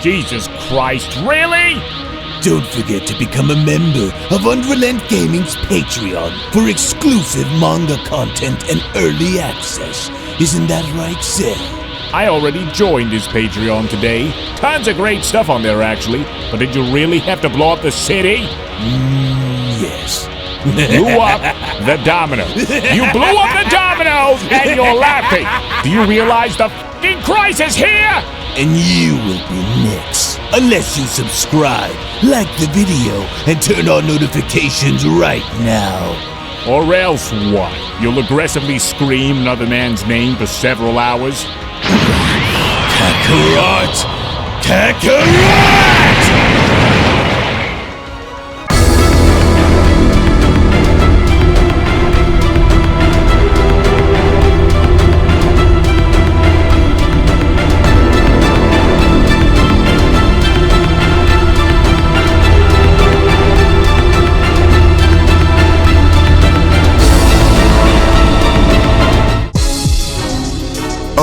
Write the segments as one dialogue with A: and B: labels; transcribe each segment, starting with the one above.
A: Jesus Christ, really?
B: Don't forget to become a member of UnrealEntGaming's Patreon for exclusive manga content and early access. Isn't that right, Seth?
A: I already joined his Patreon today. Tons of great stuff on there, actually. But did you really have to blow up the city?
B: Yes.
A: Blew up the domino. You blew up the dominoes and you're laughing. Do you realize the f***ing crisis here?
B: And you will be next. Unless you subscribe, like the video, and turn on notifications right now.
A: Or else what? You'll aggressively scream another man's name for several hours?
B: Kakarot! Kakarot!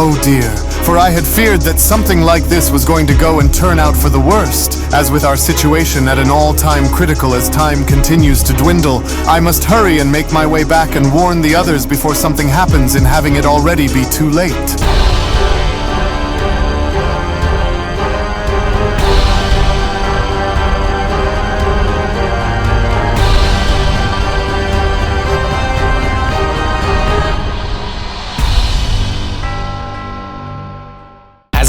C: Oh dear, for I had feared that something like this was going to go and turn out for the worst. As with our situation at an all-time critical as time continues to dwindle, I must hurry and make my way back and warn the others before something happens in having it already be too late.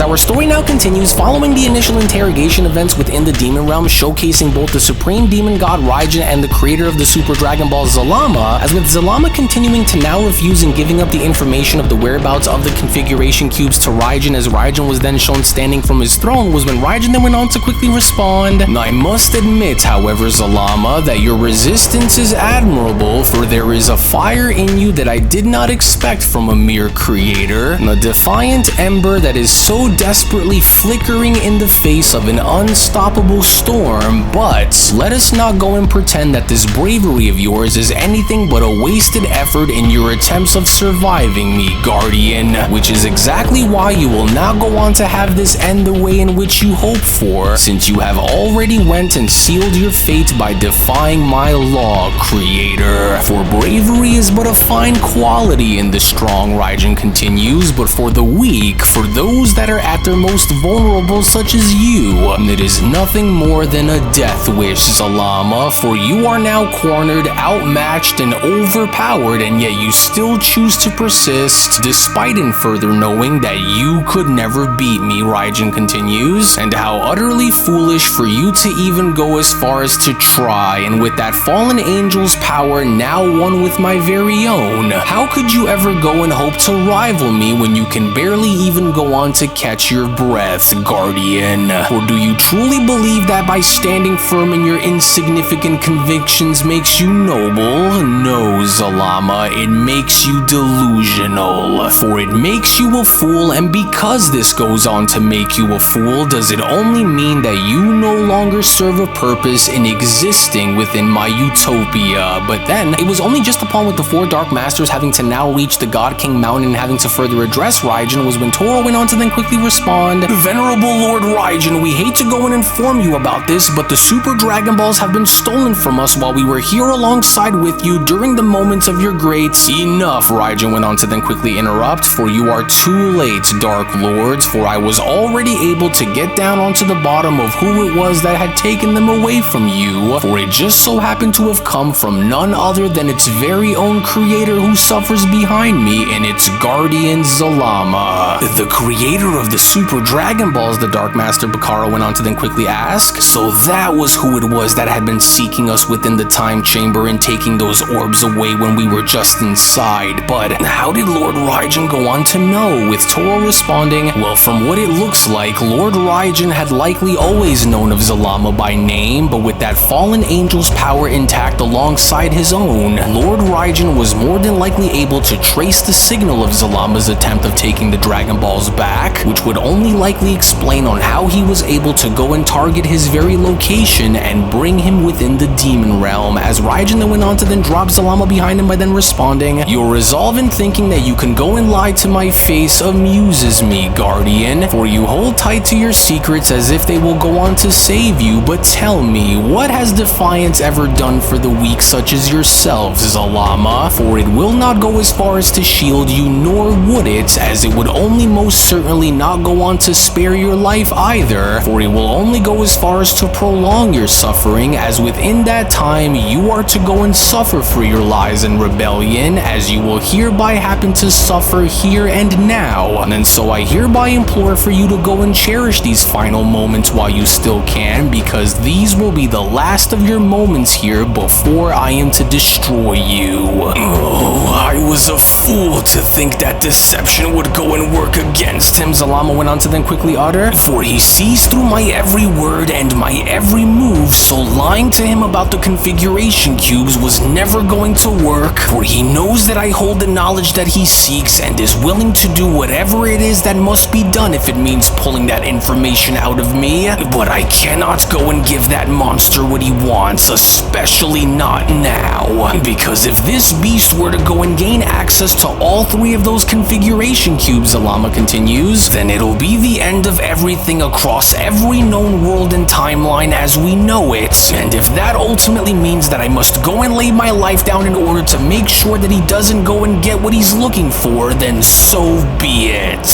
D: Our story now continues following the initial interrogation events within the Demon Realm, showcasing both the Supreme Demon God Raijin and the creator of the Super Dragon Ball Zalama, as with Zalama continuing to now refuse and giving up the information of the whereabouts of the configuration cubes to Raijin, as Raijin was then shown standing from his throne, was when Raijin then went on to quickly respond, "I must admit, however, Zalama, that your resistance is admirable, for there is a fire in you that I did not expect from a mere creator, a defiant ember that is so desperately flickering in the face of an unstoppable storm, but let us not go and pretend that this bravery of yours is anything but a wasted effort in your attempts of surviving me, Guardian, which is exactly why you will now go on to have this end the way in which you hope for, since you have already went and sealed your fate by defying my law, Creator. For bravery is but a fine quality in the strong," Raijin continues, "but for the weak, for those that are at their most vulnerable such as you, it is nothing more than a death wish, Zalama, for you are now cornered, outmatched, and overpowered, and yet you still choose to persist, despite in further knowing that you could never beat me," Raijin continues, "and how utterly foolish for you to even go as far as to try, and with that fallen angel's power now one with my very own, how could you ever go and hope to rival me when you can barely even go on to catch your breath, Guardian? Or do you truly believe that by standing firm in your insignificant convictions makes you noble? No, Zalama, it makes you delusional, for it makes you a fool, and because this goes on to make you a fool, does it only mean that you no longer serve a purpose in existing within my utopia. But then, it was only just upon with the four Dark Masters having to now reach the God King Mountain and having to further address Raijin was when Toro went on to then quickly respond, "Venerable Lord Raijin, we hate to go and inform you about this, but the Super Dragon Balls have been stolen from us while we were here alongside with you during the moments of your great..." "Enough," Raijin went on to then quickly interrupt, "for you are too late, Dark Lords, for I was already able to get down onto the bottom of who it was that had taken them away from you, for it just so happened to have come from none other than its very own creator who suffers behind me, and its guardian Zalama." "The creator of the Super Dragon Balls," the Dark Master Bakara went on to then quickly ask, "so that was who it was that had been seeking us within the time chamber and taking those orbs away when we were just inside. But how did Lord Raijin go on to know?" With Toro responding, "Well, from what it looks like, Lord Raijin had likely always known of Zalama by name, but with that fallen angel's power intact alongside his own, Lord Raijin was more than likely able to trace the signal of Zalama's attempt of taking the Dragon Balls back, which would only likely explain on how he was able to go and target his very location and bring him within the demon realm. As Raijin then went on to then drop Zalama behind him by then responding, "Your resolve in thinking that you can go and lie to my face amuses me, Guardian, for you hold tight to your secrets as if they will go on to save you, but tell me, what has defiance ever done for the weak such as yourself, Zalama? For it will not go as far as to shield you, nor would it, as it would only most certainly not go on to spare your life either, for it will only go as far as to prolong your suffering, as within that time you are to go and suffer for your lies and rebellion, as you will hereby happen to suffer here and now. And so I hereby implore for you to go and cherish these final moments while you still can, because these will be the last of your moments here before I am to destroy you." "Oh, I was a fool to think that deception would go and work against him," Zalama went on to then quickly utter, "for he sees through my every word and my every move, so lying to him about the configuration cubes was never going to work, for he knows that I hold the knowledge that he seeks and is willing to do whatever it is that must be done if it means pulling that information out of me. But I cannot go and give that monster what he wants, especially not now, because if this beast were to go and gain access to all three of those configuration cubes," Zalama continues, "then it'll be the end of everything across every known world and timeline as we know it. And if that ultimately means that I must go and lay my life down in order to make sure that he doesn't go and get what he's looking for, then so be it.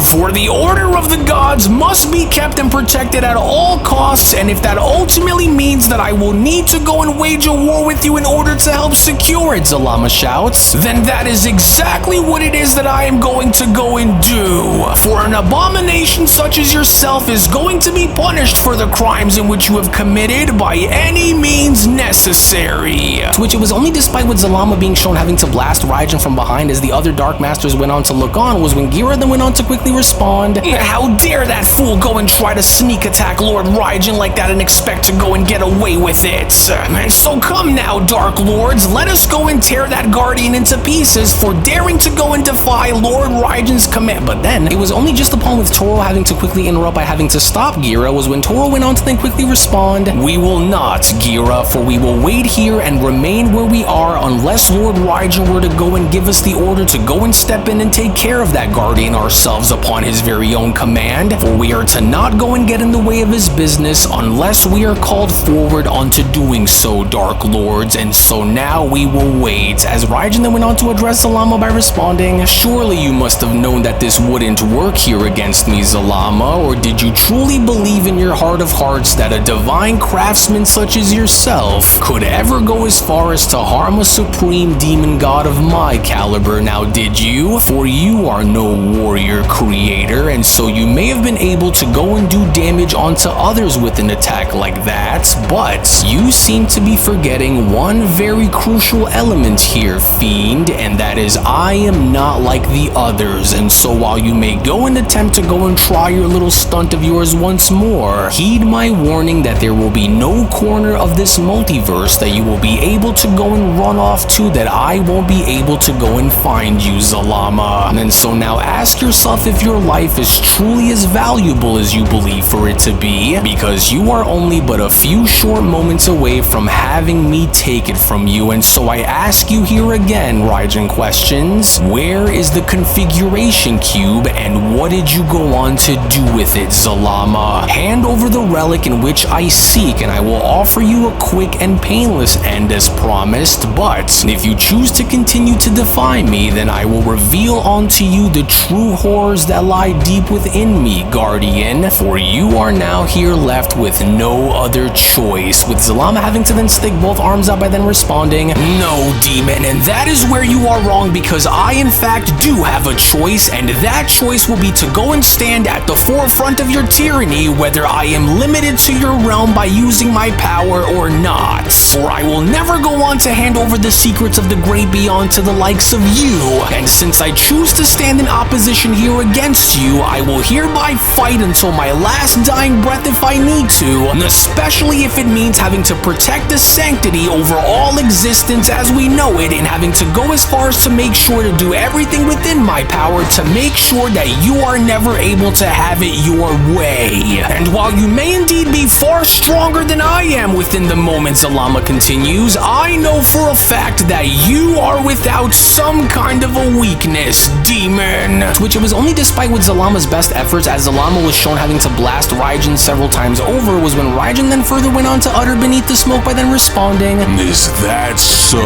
D: For the order of the gods must be kept and protected at all costs, and if that ultimately means that I will need to go and wage a war with you in order to help secure it," Zalama shouts, "then that is exactly what it is that I am going to go and do. For an abomination such as yourself is going to be punished for the crimes in which you have committed by any means necessary." To which it was only despite with Zalama being shown having to blast Raijin from behind as the other Dark Masters went on to look on was when Gira then went on to quickly respond, "How dare that fool go and try to sneak attack Lord Raijin like that and expect to go and get away with it. And so come now, Dark Lords, let us go and tear that Guardian into pieces for daring to go and defy Lord Raijin's command." But then, it was only just upon with Toro having to quickly interrupt by having to stop Gira was when Toro went on to then quickly respond, "We will not, Gira, for we will wait here and remain where we are unless Lord Raijin were to go and give us the order to go and step in and take care of that Guardian ourselves upon his very own command, for we are to not go and get in the way of his business unless we are called forward onto doing so, Dark Lords, and so now we will wait." As Raijin then went on to address Zalama by responding, "Surely you must have known that this wouldn't work here against me, Zalama, or did you truly believe in your heart of hearts that a divine craftsman such as yourself could ever go as far as to harm a supreme demon god of my caliber, now did you? For you are no warrior creator, and so you may have been able to go and do damage onto others with an attack like that, but you seem to be forgetting one very crucial element here, Fiend, and that is I am not like the others, and so while you may go and attempt to go and try your little stunt of yours once more, heed my warning that there will be no corner of this multiverse that you will be able to go and run off to that I won't be able to go and find you, Zalama. And so now ask yourself if your life is truly as valuable as you believe for it to be, because you are only but a few short moments away from having me take it from you. And so I ask you here again, Raijin questions, where is the configuration cube and what did you go on to do with it, Zalama? Hand over the relic in which I seek and I will offer you a quick and painless end as promised, but if you choose to continue to defy me, then I will reveal unto you the true horrors that lie deep within me, Guardian, for you are now here left with no other choice. With Zalama having to then stick both arms out by then responding, "No, demon, and that is where you are wrong, because I in fact do have a choice, and that choice will be to go and stand at the forefront of your tyranny, whether I am limited to your realm by using my power or not. For I will never go on to hand over the secrets of the great beyond to the likes of you, and since I choose to stand in opposition here against you, I will hereby fight until my last dying breath if I need to, and especially if it means having to protect the sanctity over all existence as we know it, and having to go as far as to make sure to do everything within my power to make sure that you you are never able to have it your way. And while you may indeed be far stronger than I am within the moment, Zalama continues, I know for a fact that you are without some kind of a weakness, demon. To which it was only despite with Zalama's best efforts, as Zalama was shown having to blast Raijin several times over, was when Raijin then further went on to utter beneath the smoke by then responding,
A: Is that so?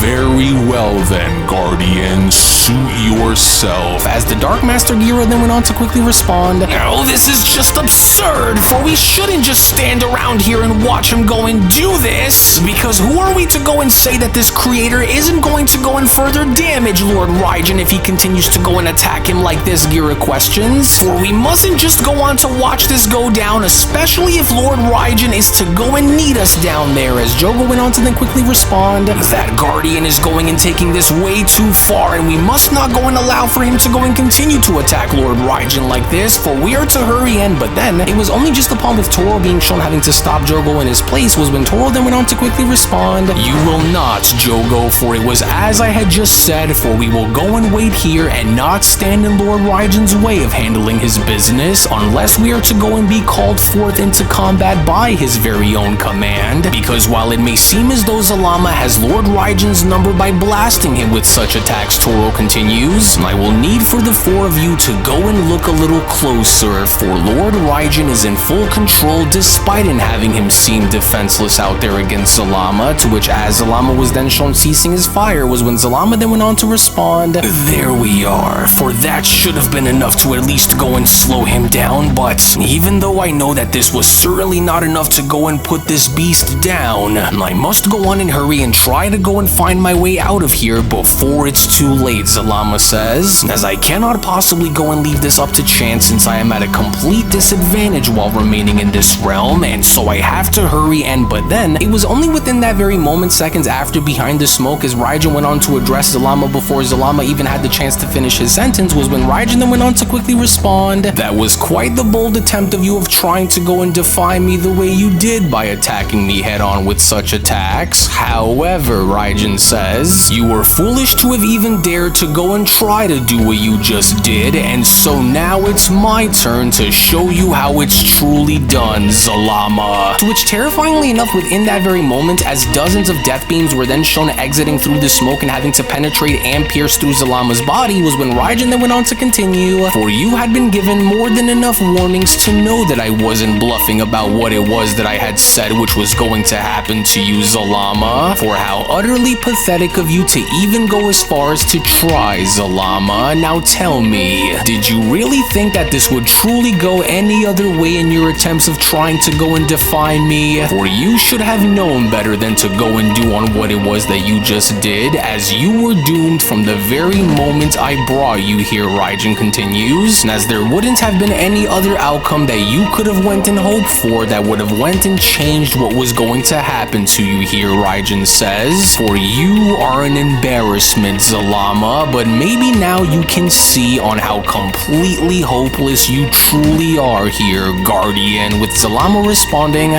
A: Very well then, Guardian, suit yourself.
D: as the Dark Master Gira then went on to quickly respond, "Oh, this is just absurd, for we shouldn't just stand around here and watch him go and do this, because who are we to go and say that this creator isn't going to go and further damage Lord Raijin if he continues to go and attack him like this?" Gira questions, "For we mustn't just go on to watch this go down, especially if Lord Raijin is to go and need us down there," as Jogo went on to then quickly respond, "That Guardian is going and taking this way too far, and we must not go and allow for him to go and continue to attack Lord Raijin like this, for we are to hurry in." But then, it was only just upon with Toro being shown having to stop Jogo in his place was when Toro then went on to quickly respond, "You will not, Jogo, for it was as I had just said, for we will go and wait here and not stand in Lord Raijin's way of handling his business unless we are to go and be called forth into combat by his very own command, because while it may seem as though Zalama has Lord Raijin's number by blasting him with such attacks," Toro continues, "I will need for the four of you to go and look a little closer, for Lord Raijin is in full control despite in having him seem defenseless out there against Zalama," to which as Zalama was then shown ceasing his fire was when Zalama then went on to respond, "There we are, for that should have been enough to at least go and slow him down, but even though I know that this was certainly not enough to go and put this beast down, I must go on and hurry and try to go and find my way out of here before it's too late," Zalama says, "as I cannot possibly go and leave this up to chance since I am at a complete disadvantage while remaining in this realm, and so I have to hurry." And but then, it was only within that very moment, seconds after behind the smoke, as Raijin went on to address Zalama before Zalama even had the chance to finish his sentence, was when Raijin then went on to quickly respond, "That was quite the bold attempt of you of trying to go and defy me the way you did by attacking me head on with such attacks. However," Raijin says, "you were foolish to have even dared to go and try to do what you just did, and so now it's my turn to show you how it's truly done, Zalama." To which, terrifyingly enough, within that very moment, as dozens of death beams were then shown exiting through the smoke and having to penetrate and pierce through Zalama's body, was when Raijin then went on to continue, "For you had been given more than enough warnings to know that I wasn't bluffing about what it was that I had said which was going to happen to you, Zalama. For how utterly pathetic of you to even go as far as to try, Zalama. Now tell me, did you really think that this would truly go any other way in your attempts of trying to go and defy me? For you should have known better than to go and do on what it was that you just did, as you were doomed from the very moment I brought you here," Raijin continues, "and as there wouldn't have been any other outcome that you could have went and hoped for that would have went and changed what was going to happen to you here," Raijin says, "for you are an embarrassment, Zalama, but maybe now you can see on how completely hopeless you truly are here, Guardian," with Zalama responding,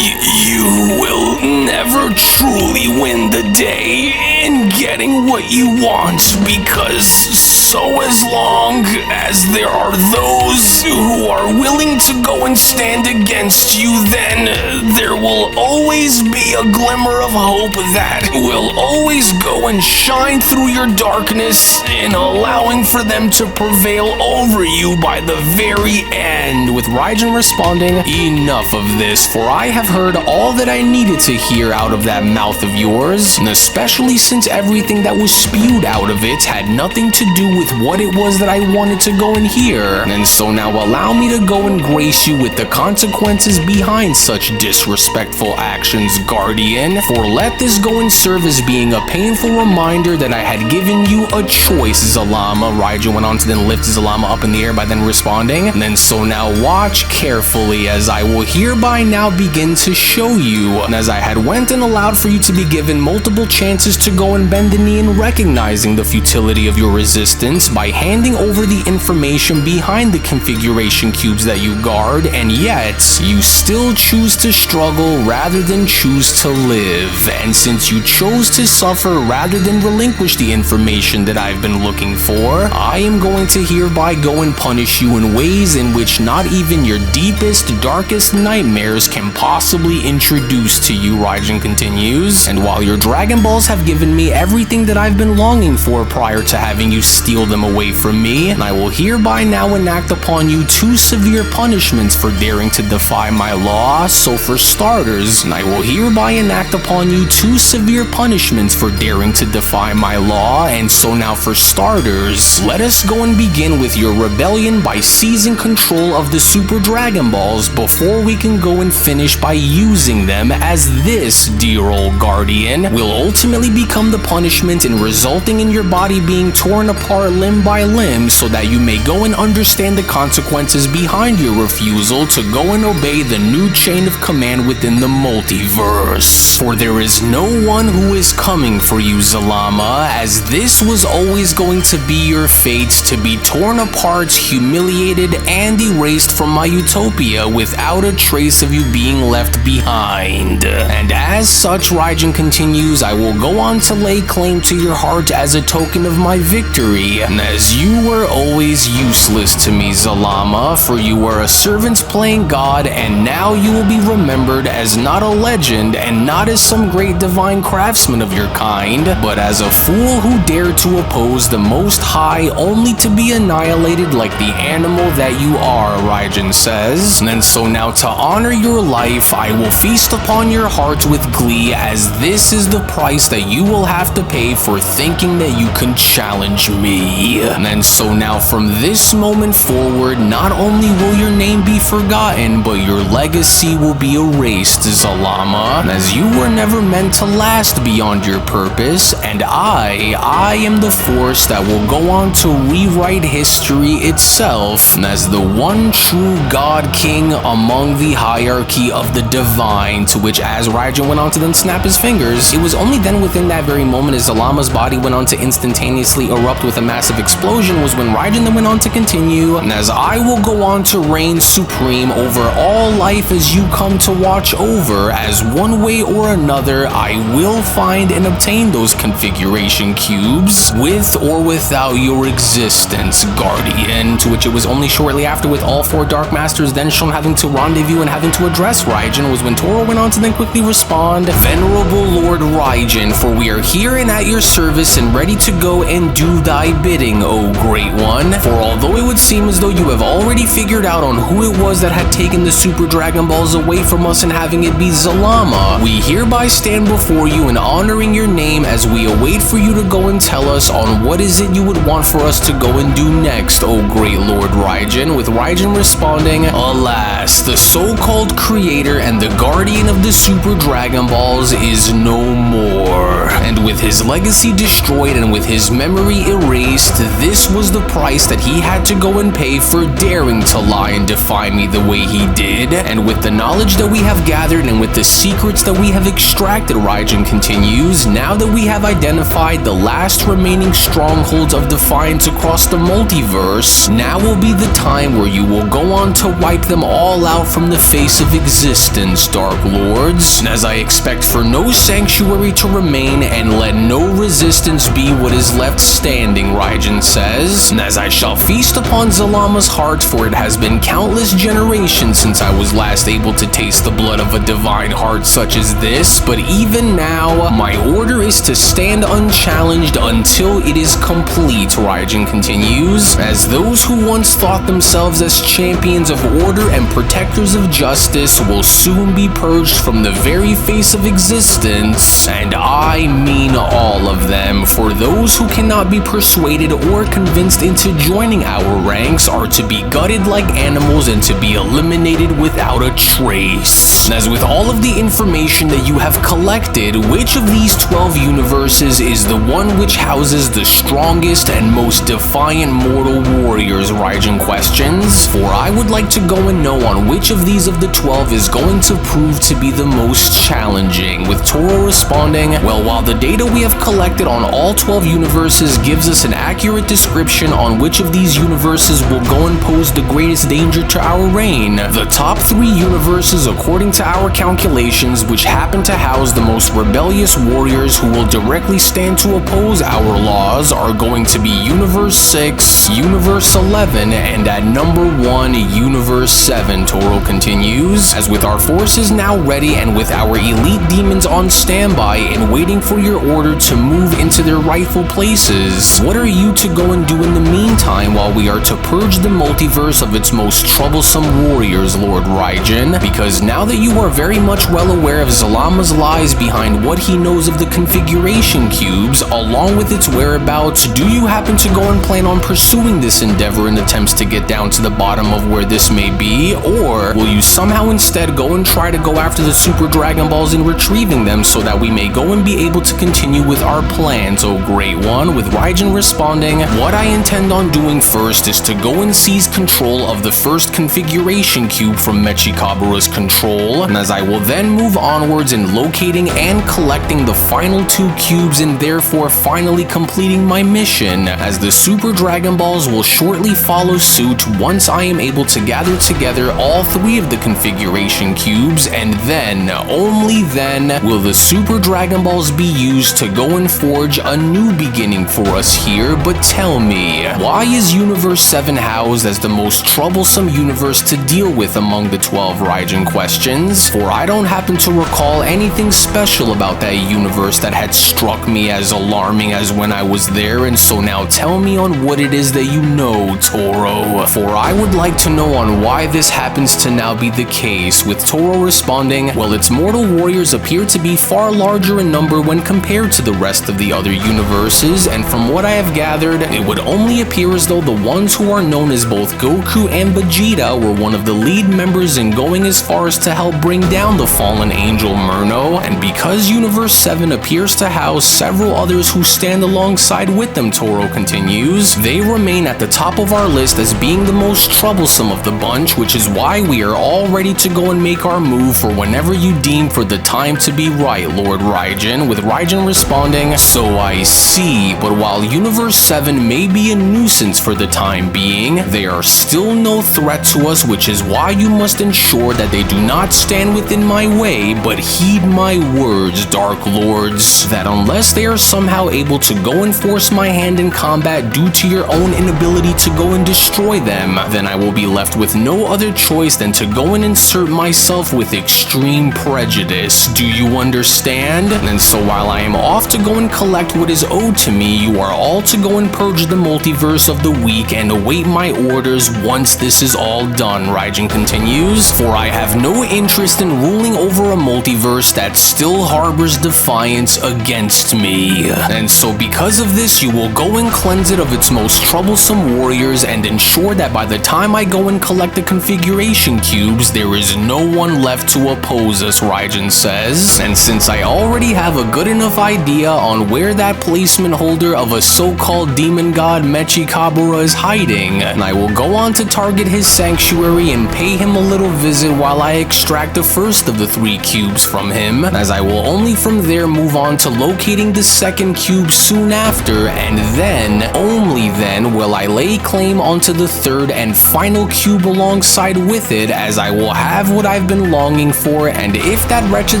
D: "You will never truly win the day in getting what you want, because so as long as there are those who are willing to go and stand against you, then there will always be a glimmer of hope that will always go and shine through your darkness in allowing for them to prevail over you by the very end," with Raijin responding, "Enough of this, for I have heard all that I needed to hear out of that mouth of yours, and especially since everything that was spewed out of it had nothing to do with what it was that I wanted to go and hear, and so now allow me to go and grace you with the consequences behind such disrespectful actions, Guardian, for let this go and serve as being a painful reminder that I had given you a choice, Zalama." Raijin went on to then lift Zalama up in the air by then responding, "And then so now watch carefully, as I will hereby now begin to show you, and as I had went and allowed for you to be given multiple chances to go and bend the knee in recognizing the futility of your resistance, resistance by handing over the information behind the configuration cubes that you guard, and yet you still choose to struggle rather than choose to live. And since you chose to suffer rather than relinquish the information that I've been looking for, I am going to hereby go and punish you in ways in which not even your deepest, darkest nightmares can possibly introduce to you, Raijin continues. And while your Dragon Balls have given me everything that I've been longing for prior to having you steal them away from me, and I will hereby now enact upon you 2 severe punishments for daring to defy my law. So for starters, and I will hereby enact upon you 2 severe punishments for daring to defy my law. And so now for starters, let us go and begin with your rebellion by seizing control of the Super Dragon Balls before we can go and finish by using them, as this, dear old guardian, will ultimately become the punishment and resulting in your body being torn apart limb by limb, so that you may go and understand the consequences behind your refusal to go and obey the new chain of command within the multiverse. For there is no one who is coming for you, Zalama, as this was always going to be your fate, to be torn apart, humiliated, and erased from my utopia without a trace of you being left behind. And as such, Raijin continues, I will go on to lay claim to your heart as a token of my victory, and as you were always useless to me, Zalama, for you were a servant playing God, and now you will be remembered as not a legend and not as some great divine craftsman of your kind, but as a fool who dared to oppose the Most High only to be annihilated like the animal that you are, Raijin says. And so now to honor your life, I will feast upon your heart with glee, as this is the price that you will have to pay for thinking that you can challenge me. And so now from this moment forward, not only will your name be forgotten, but your legacy will be erased, Zalama, as you were never meant to last beyond your purpose, and I am the force that will go on to rewrite history itself as the one true God King among the hierarchy of the divine, to which as Raijin went on to then snap his fingers, it was only then within that very moment as Zalama's body went on to instantaneously erupt with a massive explosion was when Raijin then went on to continue, and as I will go on to reign supreme over all life as you come to watch over, as one way or another I will find and obtain those configuration cubes, with or without your existence, Guardian. To which it was only shortly after, with all 4 Dark Masters then shown having to rendezvous and having to address Raijin, was when Toro went on to then quickly respond, Venerable Lord Raijin, for we are here and at your service and ready to go and do thy bidding, O Great One. For although it would seem as though you have already figured out on who it was that had taken the Super Dragon Balls away from us and having it be Zalama, we hereby stand before you in honoring your name as we await for you to go and tell us on what is it you would want for us to go and do next, O Great Lord Raijin, with Raijin responding, Alas, the so-called creator and the guardian of the Super Dragon Balls is no more. And with his legacy destroyed and with his memory erased, this was the price that he had to go and pay for daring to lie and defy me the way he did. And with the knowledge that we have gathered and with the secrets that we have extracted, Raijin continues, now that we have identified the last remaining strongholds of defiance across the multiverse, now will be the time where you will go on to wipe them all out from the face of existence, Dark Lords. And as I expect for no sanctuary to remain and let no resistance be what is left standing, Raijin says, and as I shall feast upon Zalama's heart, for it has been countless generations since I was last able to taste the blood of a divine heart such as this, but even now, my order is to stand unchallenged until it is complete, Raijin continues, as those who once thought themselves as champions of order and protectors of justice will soon be purged from the very face of existence, and I mean all of them, for those who cannot be persuaded or convinced into joining our ranks are to be gutted like animals and to be eliminated without a trace. As with all of the information that you have collected, which of these 12 universes is the one which houses the strongest and most defiant mortal warriors, Raijin questions, for I would like to go and know on which of these of the 12 is going to prove to be the most challenging, with Toro responding, well, while the data we have collected on all 12 universes gives us an an accurate description on which of these universes will go and pose the greatest danger to our reign. The top 3 universes, according to our calculations, which happen to house the most rebellious warriors who will directly stand to oppose our laws, are going to be Universe 6, Universe 11, and at number 1, Universe 7, Toro continues. As with our forces now ready and with our elite demons on standby and waiting for your order to move into their rightful places, what are you to go and do in the meantime while we are to purge the multiverse of its most troublesome warriors, Lord Raijin? Because now that you are very much well aware of Zalama's lies behind what he knows of the configuration cubes, along with its whereabouts, do you happen to go and plan on pursuing this endeavor in attempts to get down to the bottom of where this may be? Or will you somehow instead go and try to go after the Super Dragon Balls and retrieving them so that we may go and be able to continue with our plans, oh great one? With Raijin responding, what I intend on doing first is to go and seize control of the first configuration cube from Mechikabura's control, and as I will then move onwards in locating and collecting the final 2 cubes and therefore finally completing my mission, as the Super Dragon Balls will shortly follow suit once I am able to gather together all 3 of the configuration cubes, and then, only then, will the Super Dragon Balls be used to go and forge a new beginning for us here. But tell me, why is Universe 7 housed as the most troublesome universe to deal with among the 12 Raijin questions? For I don't happen to recall anything special about that universe that had struck me as alarming as when I was there, and so now tell me on what it is that you know, Toro. For I would like to know on why this happens to now be the case, with Toro responding, well, its mortal warriors appear to be far larger in number when compared to the rest of the other universes, and from what I have gathered, it would only appear as though the ones who are known as both Goku and Vegeta were one of the lead members in going as far as to help bring down the fallen angel Murno, and because Universe 7 appears to house several others who stand alongside with them, Toro continues, they remain at the top of our list as being the most troublesome of the bunch, which is why we are all ready to go and make our move for whenever you deem for the time to be right, Lord Raijin, with Raijin responding, so I see, but while Universe 7 may be a nuisance for the time being, they are still no threat to us, which is why you must ensure that they do not stand within my way, but heed my words, Dark Lords, that unless they are somehow able to go and force my hand in combat due to your own inability to go and destroy them, then I will be left with no other choice than to go and insert myself with extreme prejudice. Do you understand? And so while I am off to go and collect what is owed to me, you are all to go and purge the multiverse of the weak and await my orders once this is all done, Raijin continues, for I have no interest in ruling over a multiverse that still harbors defiance against me. And so because of this, you will go and cleanse it of its most troublesome warriors and ensure that by the time I go and collect the configuration cubes, there is no one left to oppose us, Raijin says. And since I already have a good enough idea on where that placement holder of a so-called demon god Mechikabura is hiding, and I will go on to target his sanctuary and pay him a little visit while I extract the first of the 3 cubes from him, as I will only from there move on to locating the second cube soon after, and then, only then, will I lay claim onto the third and final cube alongside with it, as I will have what I've been longing for. And if that wretched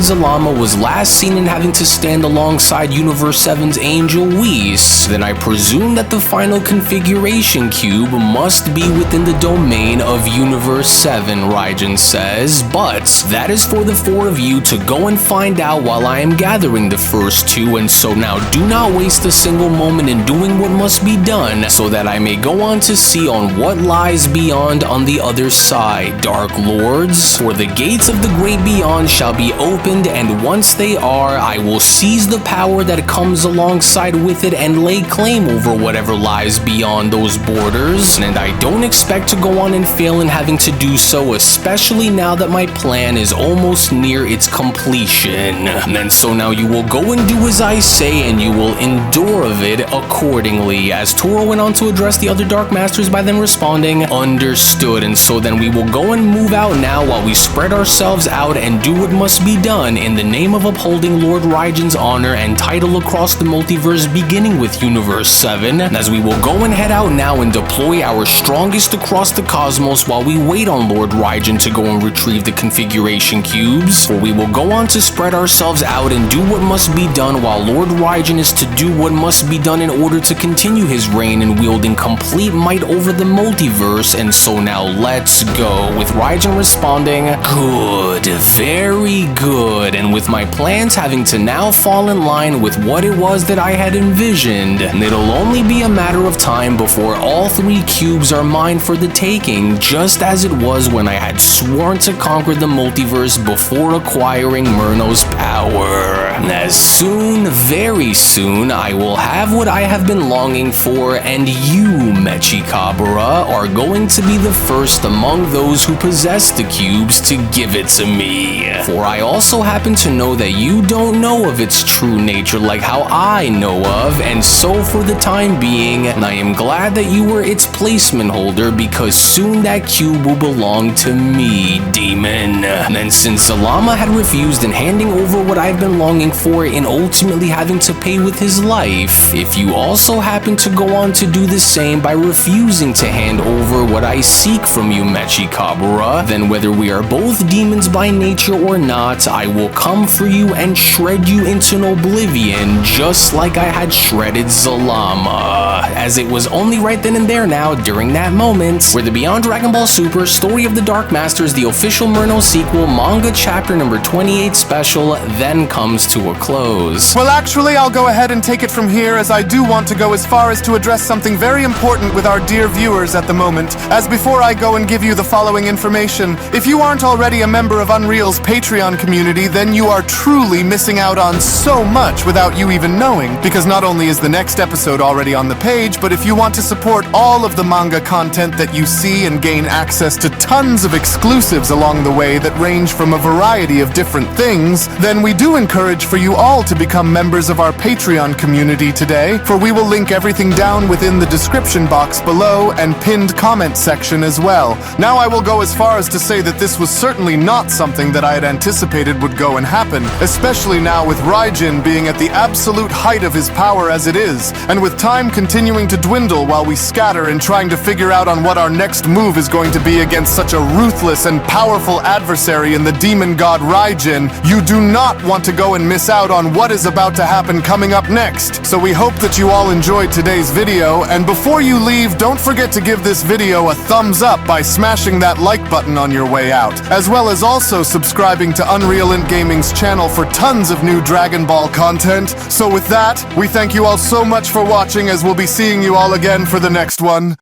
D: Zalama was last seen in having to stand alongside Universe 7's angel Whis, then I presume that the final configuration cube must be within the domain of Universe 7, Raijin says, but that is for the 4 of you to go and find out while I am gathering the first 2, and so now do not waste a single moment in doing what must be done, so that I may go on to see on what lies beyond on the other side, Dark Lords, for the gates of the great beyond shall be opened, and once they are, I will seize the power that comes alongside with it and lay claim over whatever lies beyond those borders, and I don't expect to go on and fail in having to do so, especially now that my plan is almost near its completion. And so now you will go and do as I say, and you will endure of it accordingly, as Toro went on to address the other Dark Masters by then responding, understood. And so then we will go and move out now while we spread ourselves out and do what must be done in the name of upholding Lord Raijin's honor and title across the multiverse, beginning with Universe Multiverse 7, as we will go and head out now and deploy our strongest across the cosmos while we wait on Lord Raijin to go and retrieve the configuration cubes, for we will go on to spread ourselves out and do what must be done while Lord Raijin is to do what must be done in order to continue his reign and wielding complete might over the multiverse. And so now let's go, with Raijin responding, "Good, very good," and with my plans having to now fall in line with what it was that I had envisioned, it'll only be a matter of time before all 3 cubes are mine for the taking, just as it was when I had sworn to conquer the multiverse before acquiring Murno's power. As soon, very soon, I will have what I have been longing for, and you, Mechikabura, are going to be the first among those who possess the cubes to give it to me. For I also happen to know that you don't know of its true nature like how I know of, and so for the time being, I am glad that you were its placement holder, because soon that cube will belong to me, demon. And since Zalama had refused in handing over what I've been longing for and ultimately having to pay with his life, if you also happen to go on to do the same by refusing to hand over what I seek from you, Mechikabura, then whether we are both demons by nature or not, I will come for you and shred you into an oblivion, just like I had shredded Zalama. As it was only right then and there now, during that moment, where the Beyond Dragon Ball Super Story of the Dark Masters, the official Murno sequel, manga chapter number 28 special, then comes to a close.
C: Well, actually, I'll go ahead and take it from here, as I do want to go as far as to address something very important with our dear viewers at the moment. As before I go and give you the following information, if you aren't already a member of Unreal's Patreon community, then you are truly missing out on so much without you even knowing, because not only is the next episode already on the page, but if you want to support all of the manga content that you see and gain access to tons of exclusives along the way that range from a variety of different things, then we do encourage for you all to become members of our Patreon community today, for we will link everything down within the description box below and pinned comment section as well. Now I will go as far as to say that this was certainly not something that I had anticipated would go and happen, especially now with Raijin being at the absolute height of his power as it is, and with time continuing to dwindle while we scatter in trying to figure out on what our next move is going to be against such a ruthless and powerful adversary in the demon god Raijin. You do not want to go and miss out on what is about to happen coming up next. So we hope that you all enjoyed today's video, and before you leave, don't forget to give this video a thumbs up by smashing that like button on your way out, as well as also subscribing to UnrealEntGaming's channel for tons of new Dragon Ball content. So with that, we thank you all so much for watching, as we'll be seeing you all again for the next one.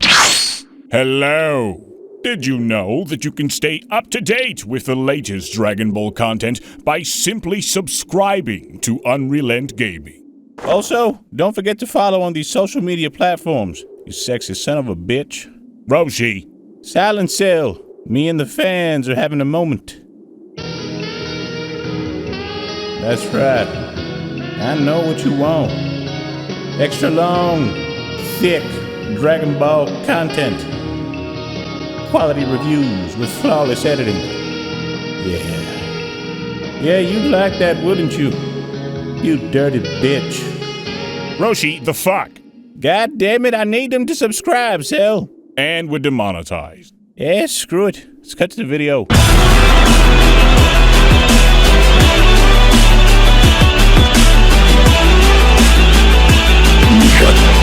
A: Hello! Did you know that you can stay up to date with the latest Dragon Ball content by simply subscribing to UnrealEntGaming?
E: Also, don't forget to follow on these social media platforms, you sexy son of a bitch.
A: Roshi!
E: Silent Cell, me and the fans are having a moment. That's right. I know what you want. Extra long, thick Dragon Ball content. Quality reviews with flawless editing. Yeah, you'd like that, wouldn't you? You dirty bitch.
A: Roshi, the fuck?
E: God damn it, I need them to subscribe, Cell.
A: And we're demonetized.
E: Yeah, screw it. Let's cut to the video.
B: Cut.